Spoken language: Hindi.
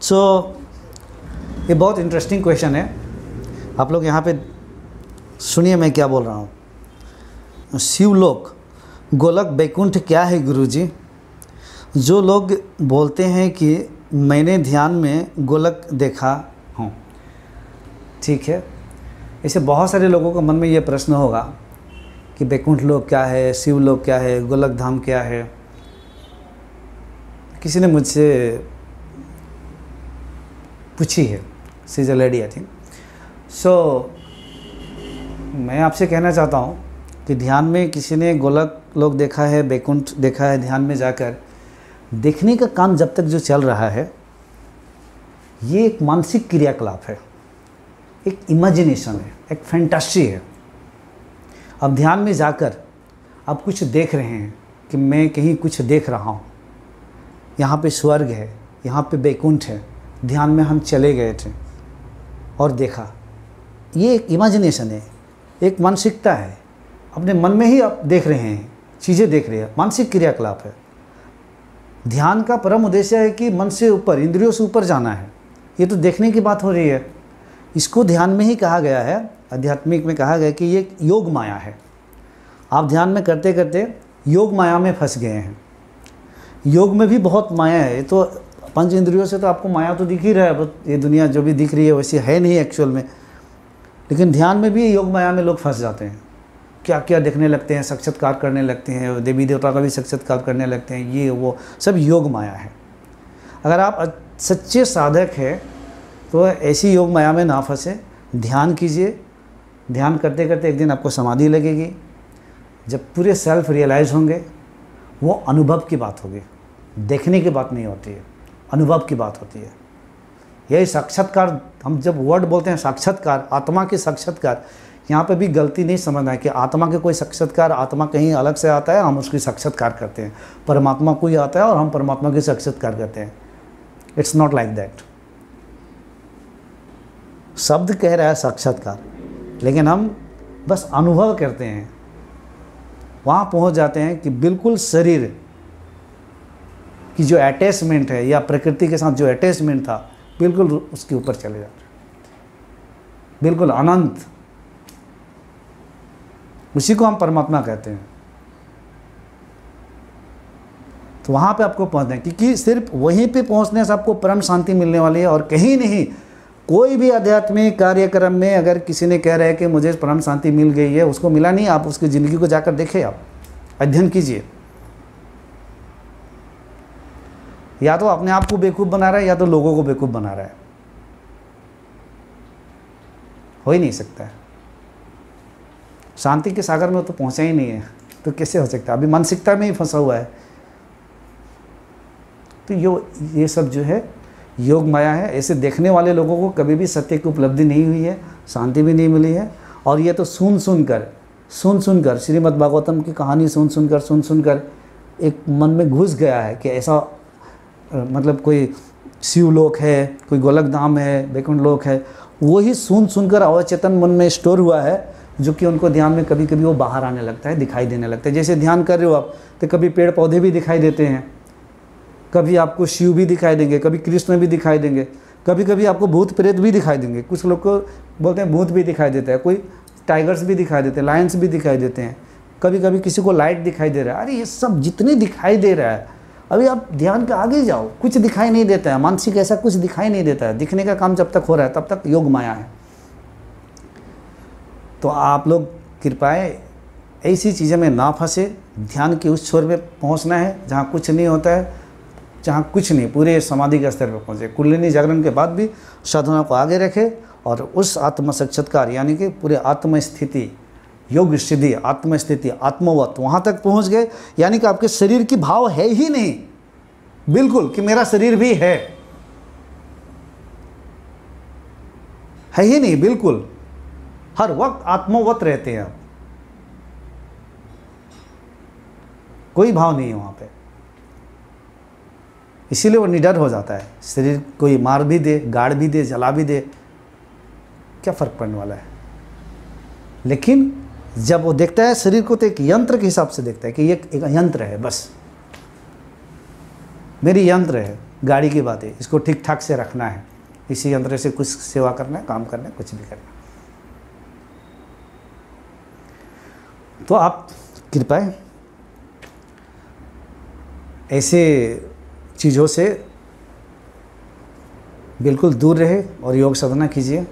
सो ये बहुत इंटरेस्टिंग क्वेश्चन है। आप लोग यहाँ पे सुनिए मैं क्या बोल रहा हूँ। शिवलोक गोलक वैकुंठ क्या है गुरुजी? जो लोग बोलते हैं कि मैंने ध्यान में गोलक देखा हूँ, ठीक है, ऐसे बहुत सारे लोगों के मन में ये प्रश्न होगा कि वैकुंठ लोक क्या है, शिवलोक क्या है, गोलक धाम क्या है। किसी ने मुझसे पूछी है, she is a lady I think. So मैं आपसे कहना चाहता हूँ कि ध्यान में किसी ने गोलक लोक देखा है, वैकुंठ देखा है, ध्यान में जाकर देखने का काम जब तक जो चल रहा है, ये एक मानसिक क्रियाकलाप है, एक इमेजिनेशन है, एक फैंटासी है। अब ध्यान में जाकर आप कुछ देख रहे हैं कि मैं कहीं कुछ देख रहा हूँ, यहाँ पे स्वर्ग है, यहाँ पे वैकुंठ है, ध्यान में हम चले गए थे और देखा। ये एक इमेजिनेशन है, एक मानसिकता है, अपने मन में ही आप देख रहे हैं, चीज़ें देख रहे हैं, मानसिक क्रियाकलाप है। ध्यान का परम उद्देश्य है कि मन से ऊपर, इंद्रियों से ऊपर जाना है। ये तो देखने की बात हो रही है। इसको ध्यान में ही कहा गया है, आध्यात्मिक में कहा गया कि ये योग माया है। आप ध्यान में करते करते योग माया में फंस गए हैं। योग में भी बहुत माया है। तो पंच इंद्रियों से तो आपको माया तो दिख ही रहा है, ये दुनिया जो भी दिख रही है वैसी है नहीं एक्चुअल में। लेकिन ध्यान में भी योग माया में लोग फंस जाते हैं, क्या क्या देखने लगते हैं, साक्षात्कार करने लगते हैं, देवी देवता का भी साक्षात्कार करने लगते हैं, ये वो सब योग माया है। अगर आप सच्चे साधक हैं तो ऐसी योग माया में ना फंसे, ध्यान कीजिए। ध्यान करते करते एक दिन आपको समाधि लगेगी। जब पूरे सेल्फ रियलाइज़ होंगे, वो अनुभव की बात होगी, देखने की बात नहीं होती है, अनुभव की बात होती है। यही साक्षात्कार, हम जब वर्ड बोलते हैं साक्षात्कार, आत्मा के साक्षात्कार, यहाँ पे भी गलती नहीं समझना है कि आत्मा के कोई साक्षात्कार, आत्मा कहीं अलग से आता है, हम उसकी साक्षात्कार करते हैं। परमात्मा कोई आता है और हम परमात्मा की साक्षात्कार करते हैं। It's not like that. शब्द कह रहा है साक्षात्कार, लेकिन हम बस अनुभव करते हैं। वहाँ पहुँच जाते हैं कि बिल्कुल शरीर की जो अटैचमेंट है या प्रकृति के साथ जो अटैचमेंट था, बिल्कुल उसके ऊपर चले जाते हैं, बिल्कुल अनंत। उसी को हम परमात्मा कहते हैं। तो वहाँ पे आपको पहुँचना है, क्योंकि सिर्फ वहीं पे पहुँचने से आपको परम शांति मिलने वाली है और कहीं नहीं। कोई भी आध्यात्मिक कार्यक्रम में अगर किसी ने कह रहा है कि मुझे परम शांति मिल गई है, उसको मिला नहीं। आप उसकी ज़िंदगी को जाकर देखें, आप अध्ययन कीजिए। या तो अपने आप को बेवकूफ़ बना रहा है या तो लोगों को बेवकूफ़ बना रहा है। हो ही नहीं सकता है। शांति के सागर में तो पहुंचा ही नहीं है, तो कैसे हो सकता है? अभी मानसिकता में ही फंसा हुआ है। तो ये सब जो है योग माया है। ऐसे देखने वाले लोगों को कभी भी सत्य की उपलब्धि नहीं हुई है, शांति भी नहीं मिली है। और ये तो सुन सुनकर श्रीमद् भागवतम की कहानी सुन सुनकर एक मन में घुस गया है कि ऐसा मतलब कोई शिवलोक है, कोई गोलक धाम है, वैकुंठ लोक है। वही सुनकर अवचेतन मन में स्टोर हुआ है, जो कि उनको ध्यान में कभी कभी वो बाहर आने लगता है, दिखाई देने लगता है। जैसे ध्यान कर रहे हो आप, तो कभी पेड़ पौधे भी दिखाई देते हैं, कभी आपको शिव भी दिखाई देंगे, कभी कृष्ण भी दिखाई देंगे, कभी कभी आपको भूत प्रेत भी दिखाई देंगे। कुछ लोग को बोलते हैं भूत भी दिखाई देता है, कोई टाइगर्स भी दिखाई देते हैं, लायंस भी दिखाई देते हैं, कभी कभी किसी को लाइट दिखाई दे रहा है। अरे ये सब जितने दिखाई दे रहा है, अभी आप ध्यान के आगे जाओ, कुछ दिखाई नहीं देता है। मानसिक ऐसा कुछ दिखाई नहीं देता है। दिखने का काम जब तक हो रहा है तब तक योग माया है। तो आप लोग कृपया ऐसी चीज़ों में ना फंसे। ध्यान के उस छोर में पहुंचना है जहां कुछ नहीं होता है, जहां कुछ नहीं, पूरे समाधि के स्तर पर पहुंचे। कुंडलिनी जागरण के बाद भी साधना को आगे रखे और उस आत्म साक्षात्कार यानी कि पूरे आत्मस्थिति, योग सिद्धि, आत्मस्थिति, आत्मवत, वहाँ तक पहुँच गए। यानी कि आपके शरीर की भाव है ही नहीं बिल्कुल कि मेरा शरीर भी है ही नहीं बिल्कुल। हर वक्त आत्मवत रहते हैं आप, कोई भाव नहीं है वहाँ पे। इसीलिए वो निडर हो जाता है। शरीर कोई मार भी दे, गाड़ भी दे, जला भी दे, क्या फ़र्क पड़ने वाला है। लेकिन जब वो देखता है शरीर को, तो एक यंत्र के हिसाब से देखता है कि ये एक यंत्र है, बस मेरी यंत्र है, गाड़ी की बात है, इसको ठीक ठाक से रखना है, इसी यंत्र से कुछ सेवा करना है, काम करना है, कुछ भी करना है। तो आप कृपया ऐसे चीज़ों से बिल्कुल दूर रहे और योग साधना कीजिए।